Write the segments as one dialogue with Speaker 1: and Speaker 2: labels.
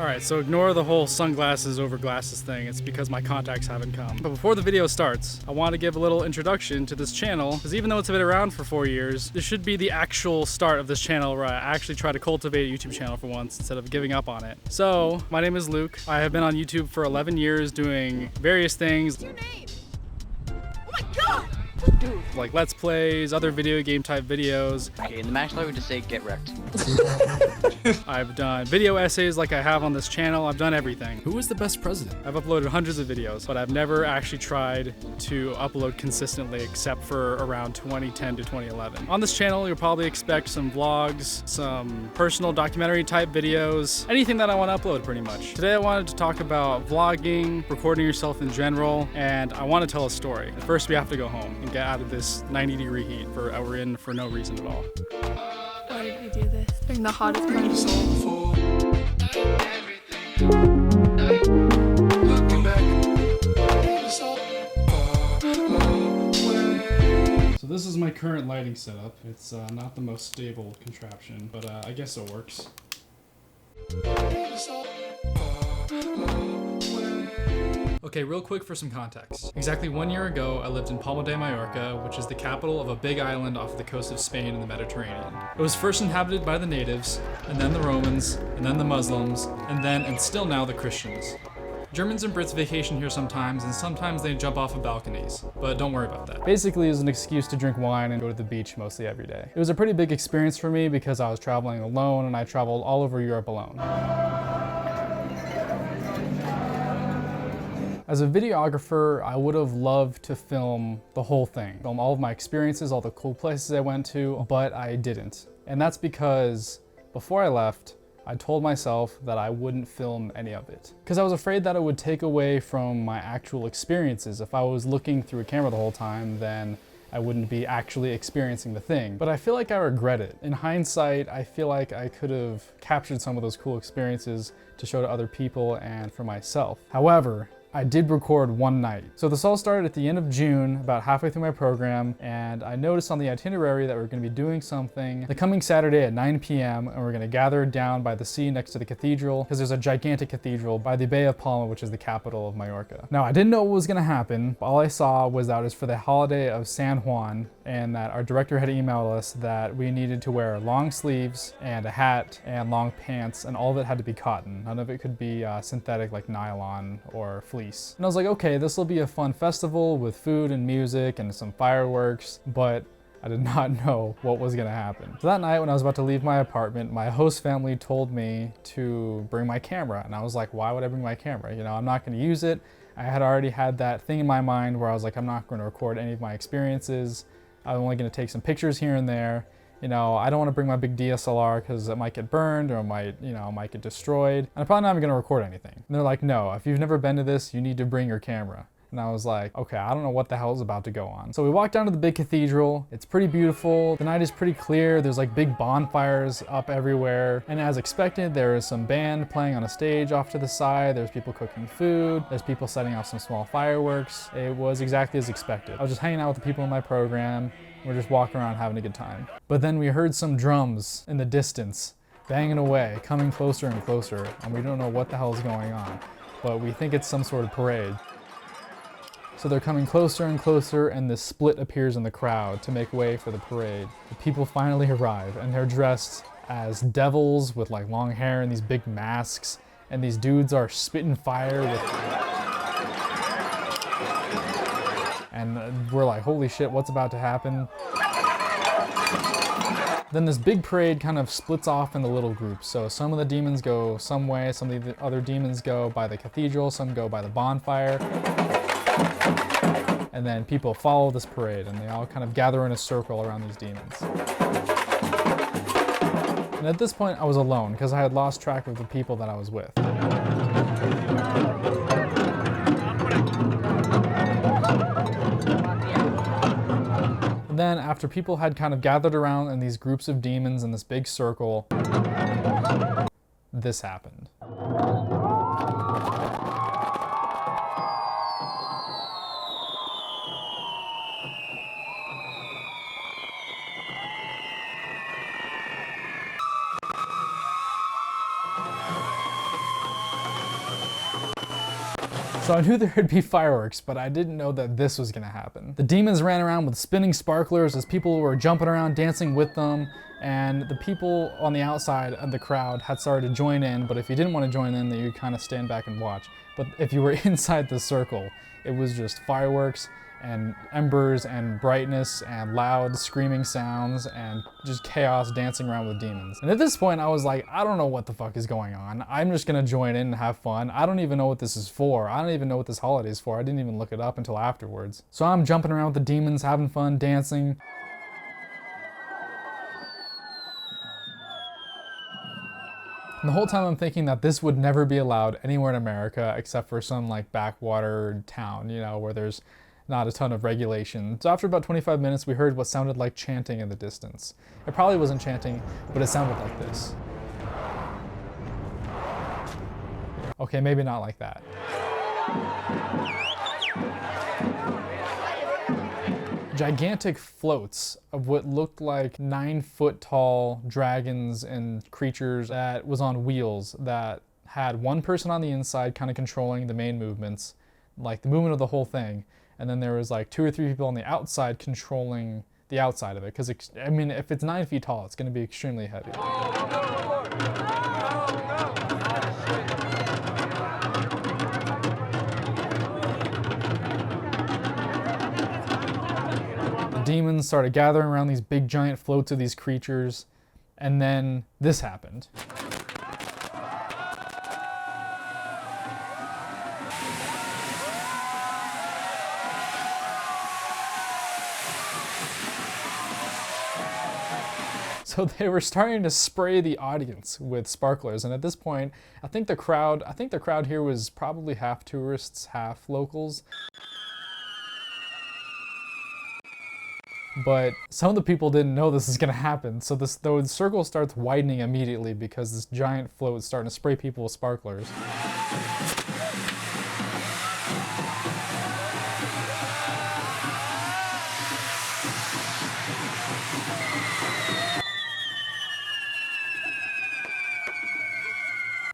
Speaker 1: Alright, so ignore the whole sunglasses over glasses thing. It's because my contacts haven't come. But before the video starts, I want to give a little introduction to this channel, because even though it's been around for 4 years, this should be the actual start of this channel where I actually try to cultivate a YouTube channel for once instead of giving up on it. So, my name is Luke. I have been on YouTube for 11 years doing various things.
Speaker 2: What's your name? Oh my god! Dude.
Speaker 1: Like Let's Plays, other video game type videos.
Speaker 3: Okay, in the match, I would just say get wrecked.
Speaker 1: I've done video essays like I have on this channel. I've done everything.
Speaker 4: Who was the best president?
Speaker 1: I've uploaded hundreds of videos, but I've never actually tried to upload consistently except for around 2010 to 2011. On this channel, you'll probably expect some vlogs, some personal documentary type videos, anything that I want to upload pretty much. Today I wanted to talk about vlogging, recording yourself in general, and I want to tell a story. First, we have to go home and get out of this 90-degree heat we're in for no reason at all.
Speaker 2: Why did we do this during the hottest part of the
Speaker 1: So this is my current lighting setup. It's not the most stable contraption, but I guess it works. Okay, real quick for some context. Exactly 1 year ago, I lived in Palma de Mallorca, which is the capital of a big island off the coast of Spain in the Mediterranean. It was first inhabited by the natives, and then the Romans, and then the Muslims, and still now the Christians. Germans and Brits vacation here sometimes, and sometimes they jump off of balconies, but don't worry about that. Basically, it was an excuse to drink wine and go to the beach mostly every day. It was a pretty big experience for me because I was traveling alone, and I traveled all over Europe alone. As a videographer, I would have loved to film the whole thing, film all of my experiences, all the cool places I went to, but I didn't. And that's because before I left, I told myself that I wouldn't film any of it. Because I was afraid that it would take away from my actual experiences. If I was looking through a camera the whole time, then I wouldn't be actually experiencing the thing. But I feel like I regret it. In hindsight, I feel like I could have captured some of those cool experiences to show to other people and for myself. However, I did record one night. So this all started at the end of June, about halfway through my program, and I noticed on the itinerary that we're gonna be doing something the coming Saturday at 9 p.m. and we're gonna gather down by the sea next to the cathedral, because there's a gigantic cathedral by the Bay of Palma, which is the capital of Mallorca. Now, I didn't know what was gonna happen. All I saw was that it was for the holiday of San Juan, and that our director had emailed us that we needed to wear long sleeves and a hat and long pants, and all of it had to be cotton. None of it could be synthetic like nylon or fleece. And I was like, okay, this will be a fun festival with food and music and some fireworks, but I did not know what was gonna happen. So that night when I was about to leave my apartment, my host family told me to bring my camera. And I was like, why would I bring my camera? You know, I'm not gonna use it. I had already had that thing in my mind where I was like, I'm not gonna record any of my experiences. I'm only gonna take some pictures here and there. You know, I don't want to bring my big DSLR because it might get burned or it might get destroyed. And I'm probably not even going to record anything. And they're like, no, if you've never been to this, you need to bring your camera. And I was like, okay, I don't know what the hell is about to go on. So we walked down to the big cathedral. It's pretty beautiful. The night is pretty clear. There's like big bonfires up everywhere. And as expected, there is some band playing on a stage off to the side. There's people cooking food. There's people setting off some small fireworks. It was exactly as expected. I was just hanging out with the people in my program. We're just walking around having a good time. But then we heard some drums in the distance, banging away, coming closer and closer, and we don't know what the hell is going on, but we think it's some sort of parade. So they're coming closer and closer, and this split appears in the crowd to make way for the parade. The people finally arrive, and they're dressed as devils with like long hair and these big masks, and these dudes are spitting fire with... And we're like, holy shit, what's about to happen? Then this big parade kind of splits off into little groups. So some of the demons go some way, some of the other demons go by the cathedral, some go by the bonfire. And then people follow this parade and they all kind of gather in a circle around these demons. And at this point I was alone because I had lost track of the people that I was with. Then after people had kind of gathered around in these groups of demons in this big circle, this happened. So I knew there'd be fireworks, but I didn't know that this was gonna happen. The demons ran around with spinning sparklers as people were jumping around, dancing with them, and the people on the outside of the crowd had started to join in, but if you didn't want to join in, then you kind of stand back and watch. But if you were inside the circle, it was just fireworks and embers and brightness and loud screaming sounds and just chaos dancing around with demons. And at this point I was like, I don't know what the fuck is going on. I'm just gonna join in and have fun. I don't even know what this is for. I don't even know what this holiday is for. I didn't even look it up until afterwards. So I'm jumping around with the demons, having fun, dancing. And the whole time I'm thinking that this would never be allowed anywhere in America except for some like backwater town, you know, where there's not a ton of regulation. So after about 25 minutes, we heard what sounded like chanting in the distance. It probably wasn't chanting, but it sounded like this. Okay, maybe not like that. Gigantic floats of what looked like 9-foot tall dragons and creatures that was on wheels that had one person on the inside kind of controlling the main movements, like the movement of the whole thing. And then there was like 2 or 3 people on the outside controlling the outside of it. Because, I mean, if it's 9 feet tall, it's going to be extremely heavy. The demons started gathering around these big giant floats of these creatures. And then this happened. So they were starting to spray the audience with sparklers, and at this point, I think the crowd here was probably half tourists, half locals. But some of the people didn't know this is gonna happen, so the circle starts widening immediately because this giant float is starting to spray people with sparklers.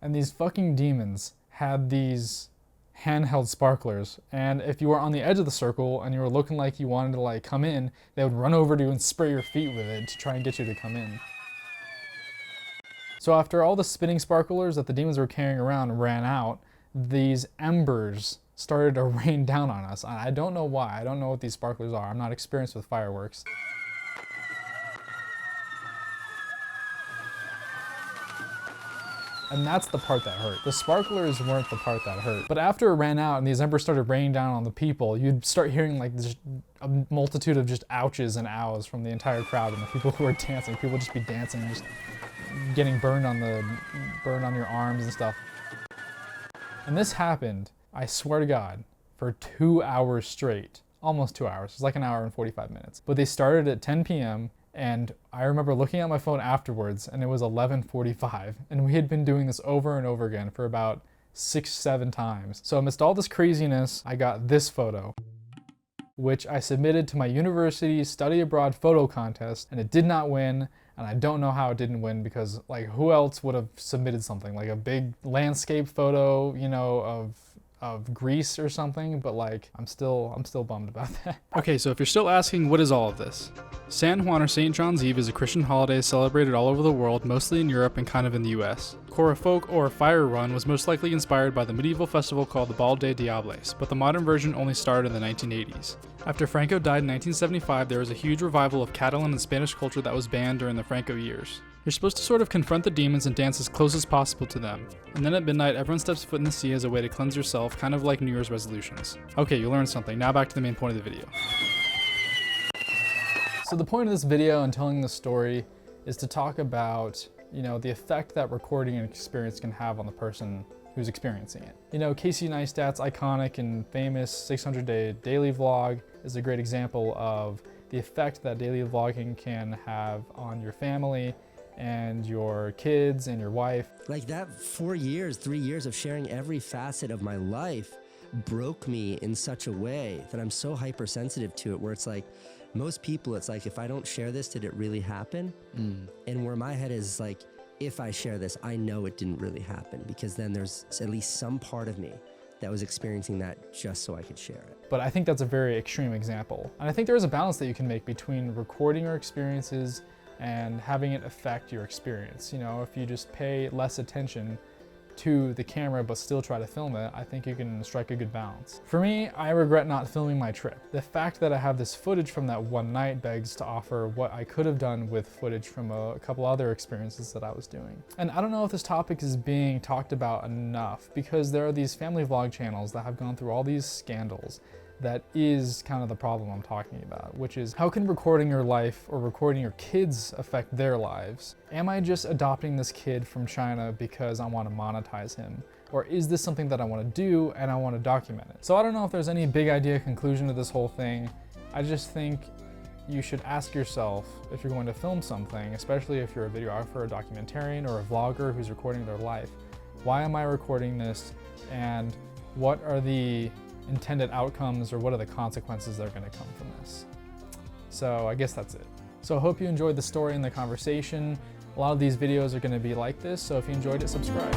Speaker 1: And these fucking demons had these handheld sparklers, and if you were on the edge of the circle and you were looking like you wanted to like come in, they would run over to you and spray your feet with it to try and get you to come in. So after all the spinning sparklers that the demons were carrying around ran out, these embers started to rain down on us. I don't know why. I don't know what these sparklers are. I'm not experienced with fireworks. And that's the part that hurt. The sparklers weren't the part that hurt. But after it ran out and these embers started raining down on the people, you'd start hearing like just a multitude of just ouches and ows from the entire crowd and the people who were dancing. People would just be dancing, just getting burned on your arms and stuff. And this happened, I swear to God, for 2 hours straight. Almost 2 hours. It was like an hour and 45 minutes. But they started at 10 p.m. And I remember looking at my phone afterwards and it was 11:45, and we had been doing this over and over again for about 6-7 times. So amidst all this craziness, I got this photo, which I submitted to my university's study abroad photo contest, and it did not win. And I don't know how it didn't win, because like who else would have submitted something like a big landscape photo, you know, of Greece or something, but like I'm still bummed about that. Okay, so if you're still asking, what is all of this? San Juan or St. John's Eve is a Christian holiday celebrated all over the world, mostly in Europe and kind of in the US. Cora Folk or Fire Run was most likely inspired by the medieval festival called the Bal des Diables, but the modern version only started in the 1980s. After Franco died in 1975, there was a huge revival of Catalan and Spanish culture that was banned during the Franco years. You're supposed to sort of confront the demons and dance as close as possible to them. And then at midnight, everyone steps foot in the sea as a way to cleanse yourself, kind of like New Year's resolutions. Okay, you learned something. Now back to the main point of the video. So the point of this video and telling this story is to talk about, you know, the effect that recording an experience can have on the person who's experiencing it. You know, Casey Neistat's iconic and famous 600-day daily vlog is a great example of the effect that daily vlogging can have on your family and your kids and your wife.
Speaker 4: Like that 4 years, 3 years of sharing every facet of my life broke me in such a way that I'm so hypersensitive to it, where it's like, most people, it's like, if I don't share this, did it really happen? And where my head is like, if I share this, I know it didn't really happen, because then there's at least some part of me that was experiencing that just so I could share it.
Speaker 1: But I think that's a very extreme example. And I think there is a balance that you can make between recording your experiences and having it affect your experience. You know, if you just pay less attention to the camera but still try to film it, I think you can strike a good balance. For me, I regret not filming my trip. The fact that I have this footage from that one night begs to offer what I could have done with footage from a couple other experiences that I was doing. And I don't know if this topic is being talked about enough, because there are these family vlog channels that have gone through all these scandals. That is kind of the problem I'm talking about, which is how can recording your life or recording your kids affect their lives? Am I just adopting this kid from China because I want to monetize him? Or is this something that I want to do and I want to document it? So I don't know if there's any big idea conclusion to this whole thing. I just think you should ask yourself, if you're going to film something, especially if you're a videographer, a documentarian, or a vlogger who's recording their life, why am I recording this, and what are the intended outcomes, or what are the consequences that are going to come from this? So I guess that's it. So I hope you enjoyed the story and the conversation. A lot of these videos are going to be like this, so if you enjoyed it, subscribe.